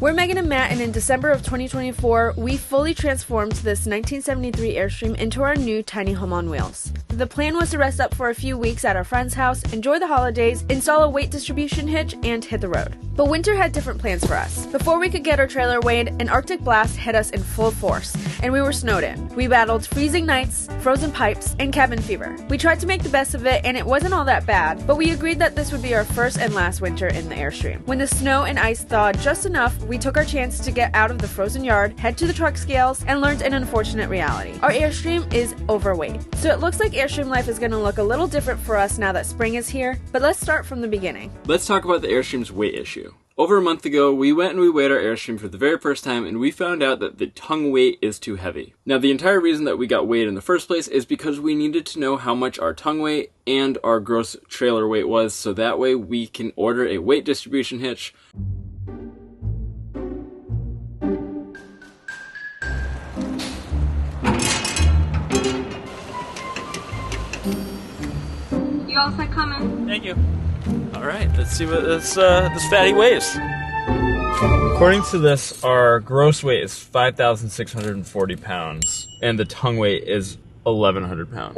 We're Megan and Matt, and in December of 2024, we fully transformed this 1973 Airstream into our new tiny home on wheels. The plan was to rest up for a few weeks at our friend's house, enjoy the holidays, install a weight distribution hitch, and hit the road. But winter had different plans for us. Before we could get our trailer weighed, an Arctic blast hit us in full force, and we were snowed in. We battled freezing nights, frozen pipes, and cabin fever. We tried to make the best of it, and it wasn't all that bad, but we agreed that this would be our first and last winter in the Airstream. When the snow and ice thawed just enough, we took our chance to get out of the frozen yard, head to the truck scales, and learned an unfortunate reality. Our Airstream is overweight. So it looks like Airstream life is going to look a little different for us now that spring is here, but let's start from the beginning. Let's talk about the Airstream's weight issue. Over a month ago, we went and we weighed our Airstream for the very first time, and we found out that the tongue weight is too heavy. Now, the entire reason that we got weighed in the first place is because we needed to know how much our tongue weight and our gross trailer weight was, so that way we can order a weight distribution hitch. You all set coming? Thank you. All right, let's see what this fatty weighs. According to this, our gross weight is 5,640 pounds, and the tongue weight is 1,100 pounds.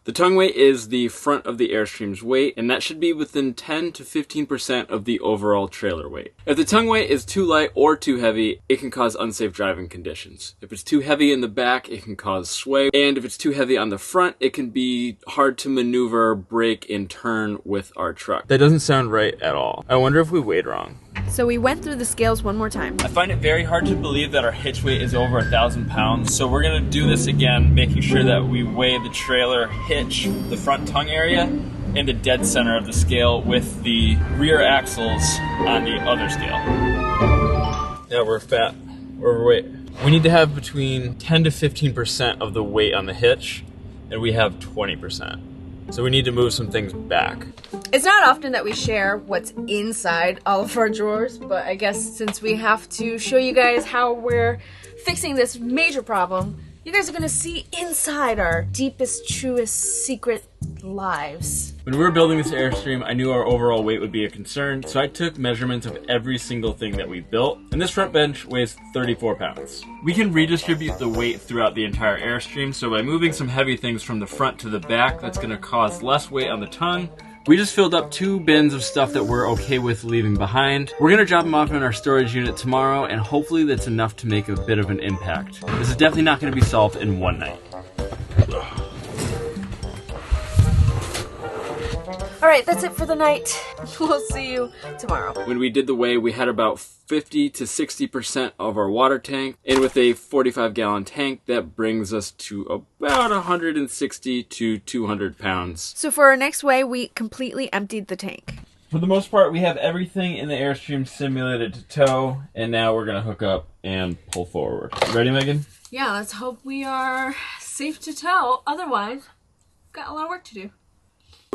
The tongue weight is the front of the Airstream's weight, and that should be within 10 to 15% of the overall trailer weight. If the tongue weight is too light or too heavy, it can cause unsafe driving conditions. If it's too heavy in the back, it can cause sway, and if it's too heavy on the front, it can be hard to maneuver, brake, and turn with our truck. That doesn't sound right at all. I wonder if we weighed wrong. So we went through the scales one more time. I find it very hard to believe that our hitch weight is over 1,000 pounds, so we're gonna do this again, making sure that we weigh the trailer hitch, the front tongue area, in the dead center of the scale with the rear axles on the other scale. Yeah, we're fat, we're overweight. We need to have between 10 to 15% of the weight on the hitch, and we have 20%. So we need to move some things back. It's not often that we share what's inside all of our drawers, but I guess since we have to show you guys how we're fixing this major problem, you guys are gonna see inside our deepest, truest, secret lives. When we were building this Airstream, I knew our overall weight would be a concern, so I took measurements of every single thing that we built, and this front bench weighs 34 pounds. We can redistribute the weight throughout the entire Airstream, so by moving some heavy things from the front to the back, that's gonna cause less weight on the tongue. We just filled up 2 bins of stuff that we're okay with leaving behind. We're gonna drop them off in our storage unit tomorrow, and hopefully that's enough to make a bit of an impact. This is definitely not gonna be solved in one night. All right, that's it for the night. We'll see you tomorrow. When we did the weigh, we had about 50 to 60% of our water tank, and with a 45-gallon tank, that brings us to about 160 to 200 pounds. So for our next weigh, we completely emptied the tank. For the most part, we have everything in the Airstream simulated to tow, and now we're gonna hook up and pull forward. You ready, Megan? Yeah, let's hope we are safe to tow. Otherwise, we've got a lot of work to do.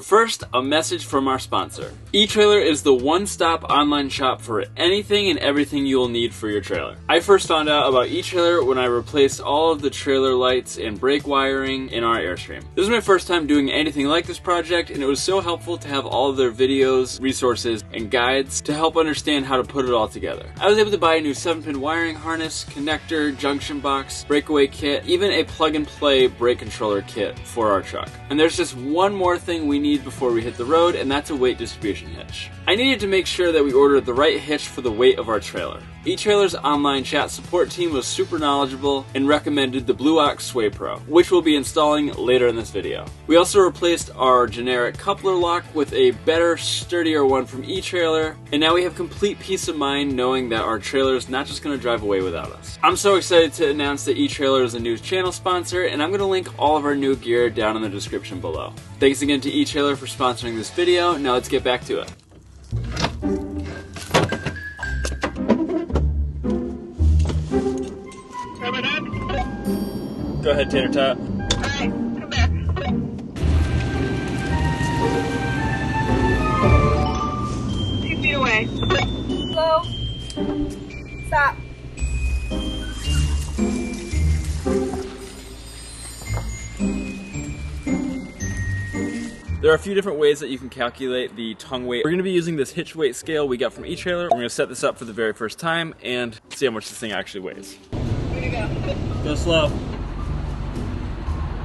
First, a message from our sponsor. eTrailer is the one-stop online shop for anything and everything you'll need for your trailer. I first found out about eTrailer when I replaced all of the trailer lights and brake wiring in our Airstream. This was my first time doing anything like this project, and it was so helpful to have all of their videos, resources, and guides to help understand how to put it all together. I was able to buy a new 7-pin wiring harness, connector, junction box, breakaway kit, even a plug-and-play brake controller kit for our truck. And there's just one more thing we need before we hit the road, and that's a weight distribution hitch. I needed to make sure that we ordered the right hitch for the weight of our trailer. eTrailer's online chat support team was super knowledgeable and recommended the Blue Ox Sway Pro, which we'll be installing later in this video. We also replaced our generic coupler lock with a better, sturdier one from eTrailer, and now we have complete peace of mind knowing that our trailer is not just going to drive away without us. I'm so excited to announce that eTrailer is a new channel sponsor, and I'm going to link all of our new gear down in the description below. Thanks again to eTrailer for sponsoring this video. Now let's get back to it. Coming in? Go ahead, Tater Tot. Alright, come back. 2 feet away. Slow. Stop. There are a few different ways that you can calculate the tongue weight. We're going to be using this Hitch weight scale we got from eTrailer. We're going to set this up for the very first time and see how much this thing actually weighs. Way to go. Go slow.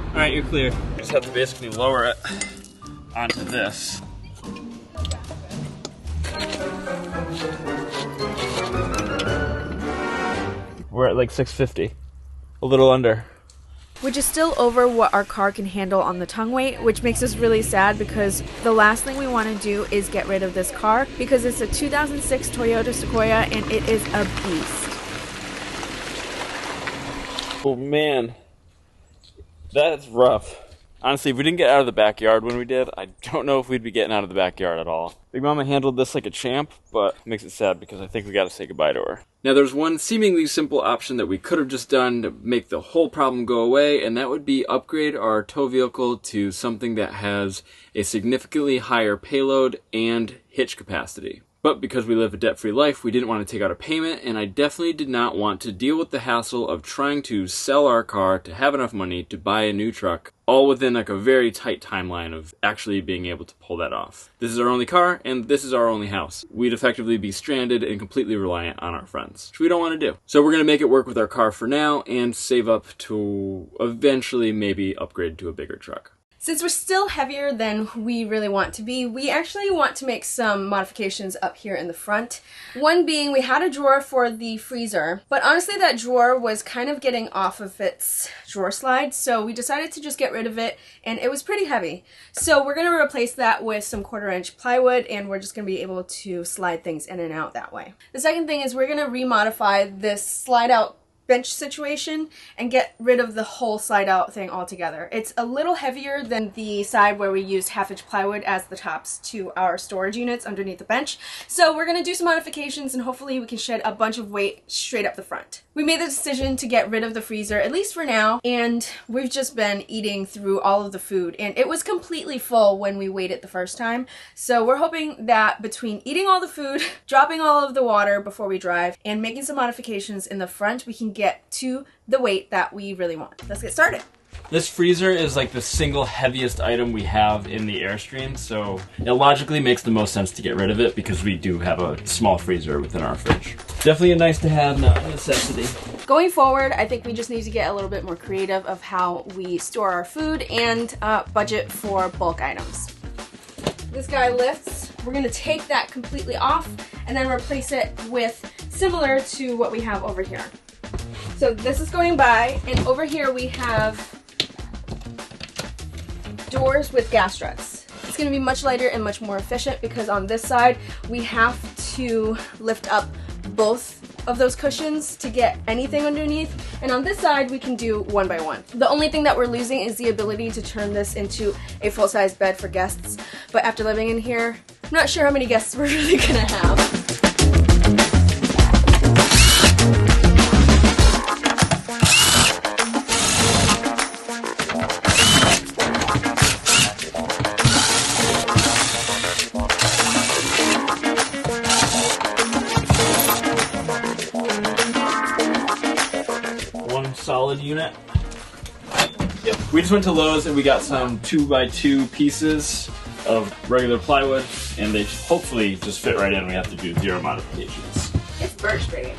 Alright, you're clear. You just have to basically lower it onto this. We're at like 650. A little under. Which is still over what our car can handle on the tongue weight, which makes us really sad because the last thing we want to do is get rid of this car because it's a 2006 Toyota Sequoia and it is a beast. Oh man, that's rough. Honestly, if we didn't get out of the backyard when we did, I don't know if we'd be getting out of the backyard at all. Big Mama handled this like a champ, but it makes it sad because I think we gotta say goodbye to her. Now there's one seemingly simple option that we could have just done to make the whole problem go away, and that would be upgrade our tow vehicle to something that has a significantly higher payload and hitch capacity. But because we live a debt-free life, we didn't want to take out a payment, and I definitely did not want to deal with the hassle of trying to sell our car to have enough money to buy a new truck, all within like a very tight timeline of actually being able to pull that off. This is our only car, and this is our only house. We'd effectively be stranded and completely reliant on our friends, which we don't want to do. So we're going to make it work with our car for now, and save up to eventually maybe upgrade to a bigger truck. Since we're still heavier than we really want to be, we actually want to make some modifications up here in the front. One being we had a drawer for the freezer, but honestly that drawer was kind of getting off of its drawer slide, so we decided to just get rid of it, and it was pretty heavy. So we're going to replace that with some 1/4-inch plywood, and we're just going to be able to slide things in and out that way. The second thing is we're going to remodify this slide out bench situation and get rid of the whole slide out thing altogether. It's a little heavier than the side where we used 1/2-inch plywood as the tops to our storage units underneath the bench. So we're going to do some modifications and hopefully we can shed a bunch of weight straight up the front. We made the decision to get rid of the freezer, at least for now, and we've just been eating through all of the food, and it was completely full when we weighed it the first time. So we're hoping that between eating all the food, dropping all of the water before we drive, and making some modifications in the front, we can get to the weight that we really want. Let's get started. This freezer is like the single heaviest item we have in the Airstream, so it logically makes the most sense to get rid of it because we do have a small freezer within our fridge. Definitely a nice to have, not a necessity. Going forward, I think we just need to get a little bit more creative of how we store our food and budget for bulk items. This guy lifts. We're going to take that completely off and then replace it with similar to what we have over here. So this is going by, and over here we have doors with gas struts. It's going to be much lighter and much more efficient because on this side we have to lift up both of those cushions to get anything underneath, and on this side we can do one by one. The only thing that we're losing is the ability to turn this into a full-size bed for guests, but after living in here, I'm not sure how many guests we're really gonna have. Solid unit. Yep. We just went to Lowe's and we got some 2x2 pieces of regular plywood, and they hopefully just fit right in. We have to do 0 modifications. It's birch straight.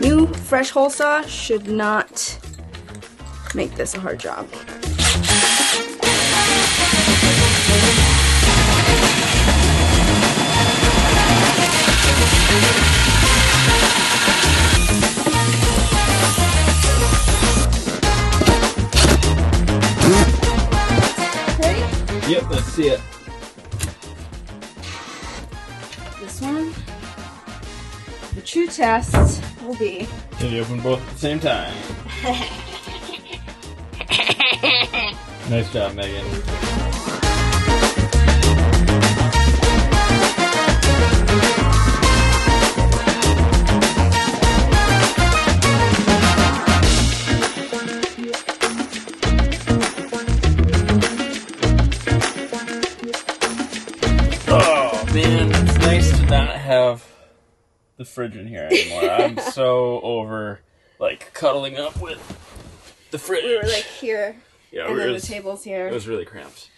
New fresh hole saw should not make this a hard job. see it. This one, the true test will be. Can you open both at the same time? Nice job, Megan. Oh man, it's nice to not have the fridge in here anymore. I'm so over like cuddling up with the fridge. We were like here. Yeah, and then the table's here. It was really cramped.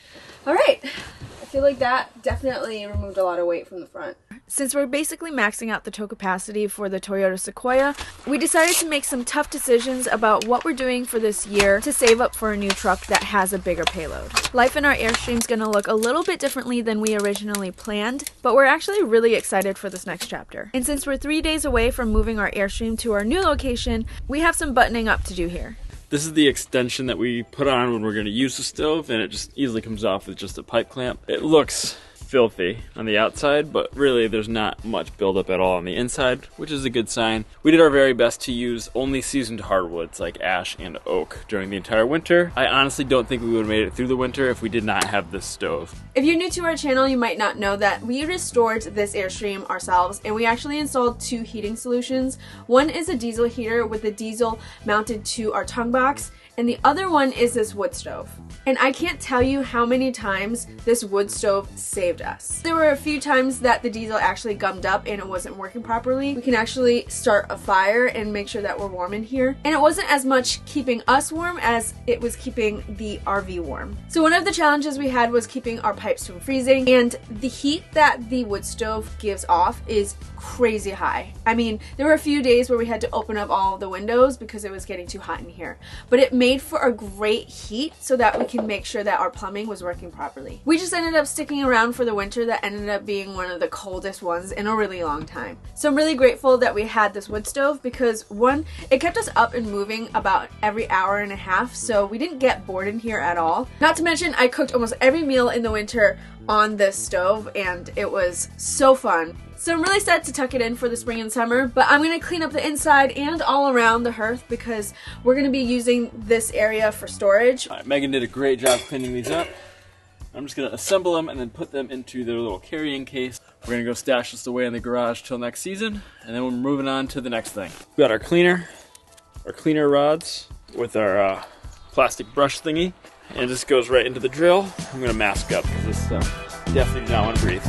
All right. I feel like that definitely removed a lot of weight from the front. Since we're basically maxing out the tow capacity for the Toyota Sequoia, we decided to make some tough decisions about what we're doing for this year to save up for a new truck that has a bigger payload. Life in our Airstream is going to look a little bit differently than we originally planned, but we're actually really excited for this next chapter. And since we're 3 days away from moving our Airstream to our new location, we have some buttoning up to do here. This is the extension that we put on when we're going to use the stove, and it just easily comes off with just a pipe clamp. It looks filthy on the outside, but really there's not much buildup at all on the inside, which is a good sign. We did our very best to use only seasoned hardwoods like ash and oak during the entire winter. I honestly don't think we would have made it through the winter if we did not have this stove. If you're new to our channel, you might not know that we restored this Airstream ourselves, and we actually installed 2 heating solutions. One is a diesel heater with the diesel mounted to our tongue box, and the other one is this wood stove. And I can't tell you how many times this wood stove saved us. There were a few times that the diesel actually gummed up and it wasn't working properly. We can actually start a fire and make sure that we're warm in here. And it wasn't as much keeping us warm as it was keeping the RV warm. So one of the challenges we had was keeping our pipes from freezing, and the heat that the wood stove gives off is crazy high. I mean, there were a few days where we had to open up all of the windows because it was getting too hot in here. But it made for a great heat so that we can make sure that our plumbing was working properly. We just ended up sticking around for the winter that ended up being one of the coldest ones in a really long time. So I'm really grateful that we had this wood stove because, one, it kept us up and moving about every hour and a half, so we didn't get bored in here at all. Not to mention, I cooked almost every meal in the winter on this stove, and it was so fun. So I'm really set to tuck it in for the spring and summer, but I'm going to clean up the inside and all around the hearth because we're going to be using this area for storage. All right, Megan did a great job cleaning these up. I'm just going to assemble them and then put them into their little carrying case. We're going to go stash this away in the garage till next season, and then we're moving on to the next thing. We got our cleaner rods with our plastic brush thingy, and it just goes right into the drill. I'm going to mask up because this stuff definitely does not want to breathe.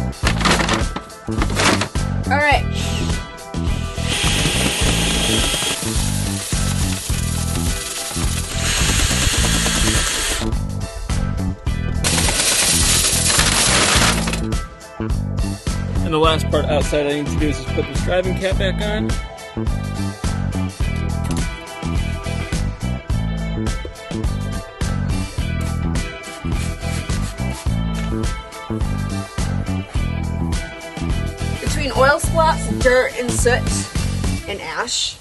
All right. And the last part outside I need to do is just put this driving cap back on. Between oil spots, dirt and soot and ash,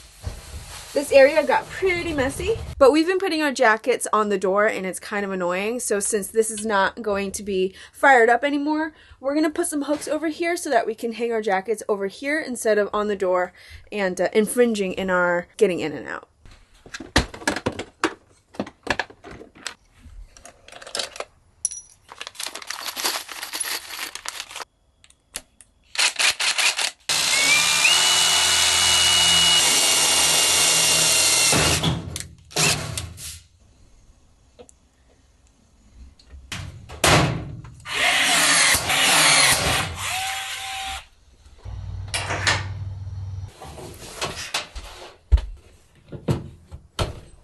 this area got pretty messy. But we've been putting our jackets on the door and it's kind of annoying. So since this is not going to be fired up anymore, we're going to put some hooks over here so that we can hang our jackets over here instead of on the door and infringing in our getting in and out.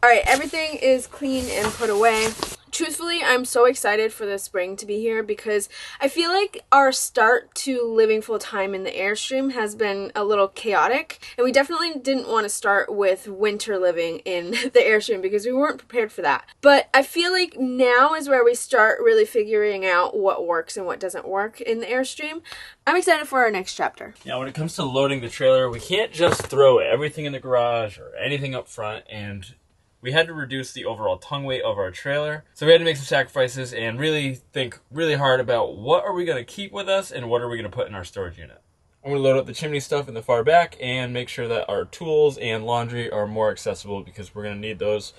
Alright, everything is clean and put away. Truthfully, I'm so excited for the spring to be here because I feel like our start to living full-time in the Airstream has been a little chaotic, and we definitely didn't want to start with winter living in the Airstream because we weren't prepared for that. But I feel like now is where we start really figuring out what works and what doesn't work in the Airstream. I'm excited for our next chapter. Now, when it comes to loading the trailer, we can't just throw everything in the garage or anything up front and we had to reduce the overall tongue weight of our trailer. So we had to make some sacrifices and really think really hard about what are we going to keep with us and what are we going to put in our storage unit. I'm going to load up the chimney stuff in the far back and make sure that our tools and laundry are more accessible because we're going to need those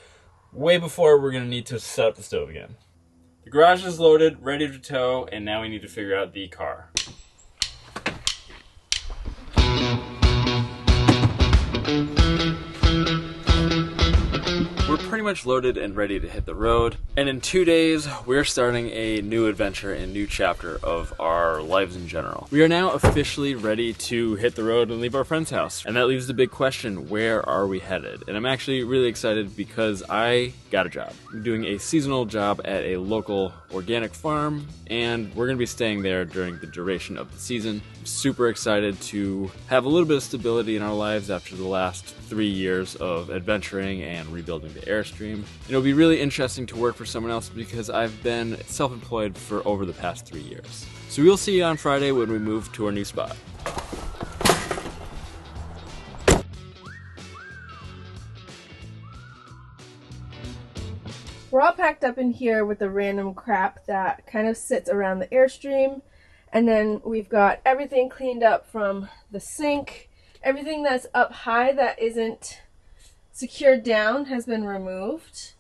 way before we're going to need to set up the stove again. The garage is loaded, ready to tow, and now we need to figure out the car. We're pretty much loaded and ready to hit the road, and in 2 days we're starting a new adventure and new chapter of our lives in general. We are now officially ready to hit the road and leave our friend's house, and that leaves the big question, where are we headed? And I'm actually really excited because I got a job. I'm doing a seasonal job at a local organic farm, and we're going to be staying there during the duration of the season. I'm super excited to have a little bit of stability in our lives after the last 3 years of adventuring and rebuilding the Airstream. It'll be really interesting to work for someone else because I've been self-employed for over the past 3 years. So we'll see you on Friday when we move to our new spot. We're all packed up in here with the random crap that kind of sits around the Airstream. And then we've got everything cleaned up from the sink. Everything that's up high that isn't secured down has been removed.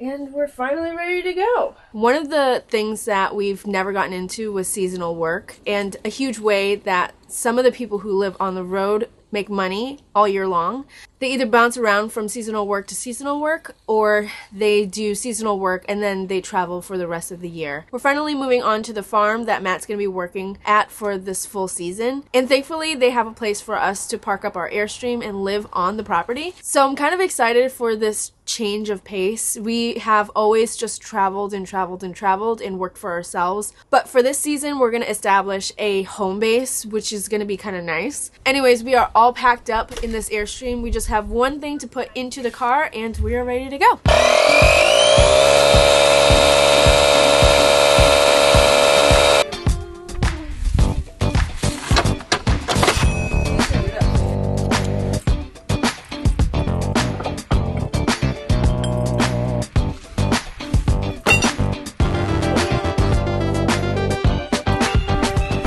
And we're finally ready to go. One of the things that we've never gotten into was seasonal work. And a huge way that some of the people who live on the road make money all year long. They either bounce around from seasonal work to seasonal work, or they do seasonal work and then they travel for the rest of the year. We're finally moving on to the farm that Matt's going to be working at for this full season. And thankfully, they have a place for us to park up our Airstream and live on the property. So I'm kind of excited for this change of pace. We have always just traveled and traveled and traveled and worked for ourselves. But for this season, we're going to establish a home base, which is going to be kind of nice. Anyways, we are all packed up in this Airstream. We just have one thing to put into the car and we are ready to go.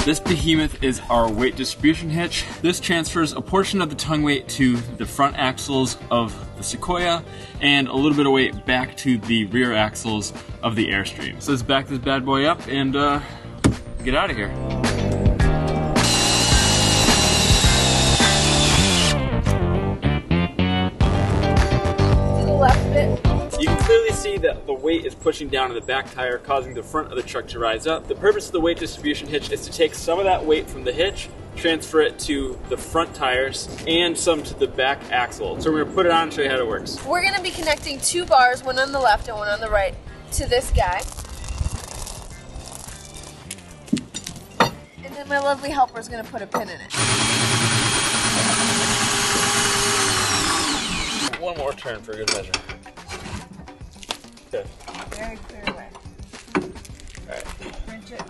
This behemoth is our weight distribution hitch. This transfers a portion of the tongue weight to the front axles of the Sequoia and a little bit of weight back to the rear axles of the Airstream. So let's back this bad boy up and get out of here. To the left bit. You can clearly see that the weight is pushing down on the back tire, causing the front of the truck to rise up. The purpose of the weight distribution hitch is to take some of that weight from the hitch, transfer it to the front tires, and some to the back axle. So we're going to put it on and show you how it works. We're going to be connecting two bars, one on the left and one on the right, to this guy. And then my lovely helper is going to put a pin in it. One more turn for good measure. Okay. Very clear way. Alright. Wrench it.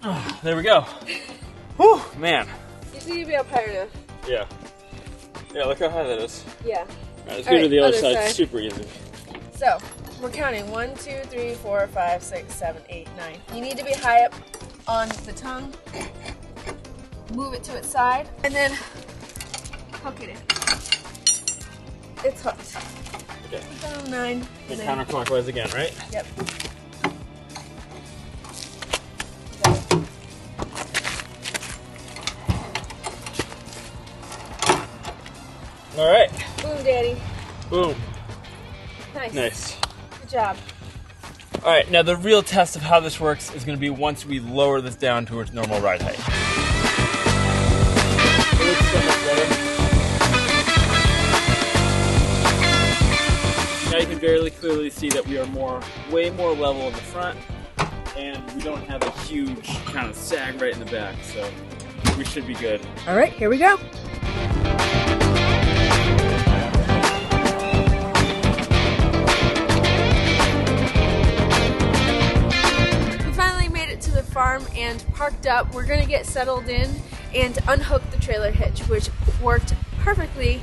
Oh, there we go. Whew, man. You think you'd be up higher enough? Yeah. Yeah, look how high that is. Yeah. Alright, let's go to the other side. It's super easy. So, we're counting 1, 2, 3, 4, 5, 6, 7, 8, 9. You need to be high up on the tongue. Move it to its side, and then hook it in. It's hooked. Okay. Down 9. And counterclockwise again, right? Yep. All right. Boom, Daddy. Boom. Nice. Nice. Good job. All right, now the real test of how this works is going to be once we lower this down to its normal ride height. It looks so much better. Now you can very clearly see that we are way more level in the front, and we don't have a huge kind of sag right in the back, so we should be good. All right, here we go. We finally made it to the farm and parked up. We're gonna get settled in and unhook the trailer hitch, which worked perfectly.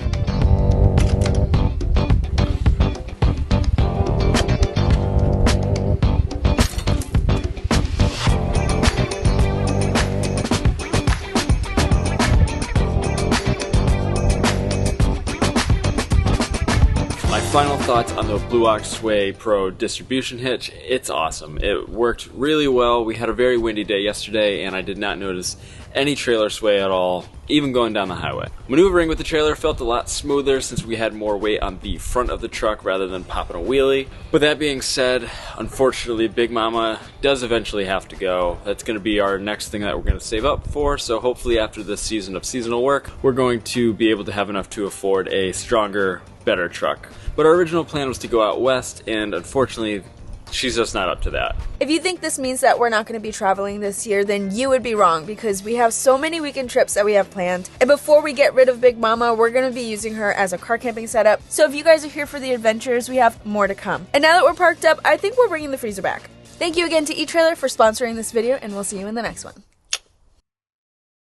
Final thoughts on the Blue Ox Sway Pro distribution hitch. It's awesome. It worked really well. We had a very windy day yesterday and I did not notice any trailer sway at all, even going down the highway. Maneuvering with the trailer felt a lot smoother since we had more weight on the front of the truck rather than popping a wheelie. But that being said, unfortunately Big Mama does eventually have to go. That's going to be our next thing that we're going to save up for, so hopefully after this season of seasonal work, we're going to be able to have enough to afford a stronger, better truck. But our original plan was to go out west, and unfortunately, she's just not up to that. If you think this means that we're not going to be traveling this year, then you would be wrong, because we have so many weekend trips that we have planned. And before we get rid of Big Mama, we're going to be using her as a car camping setup. So if you guys are here for the adventures, we have more to come. And now that we're parked up, I think we're bringing the freezer back. Thank you again to eTrailer for sponsoring this video, and we'll see you in the next one.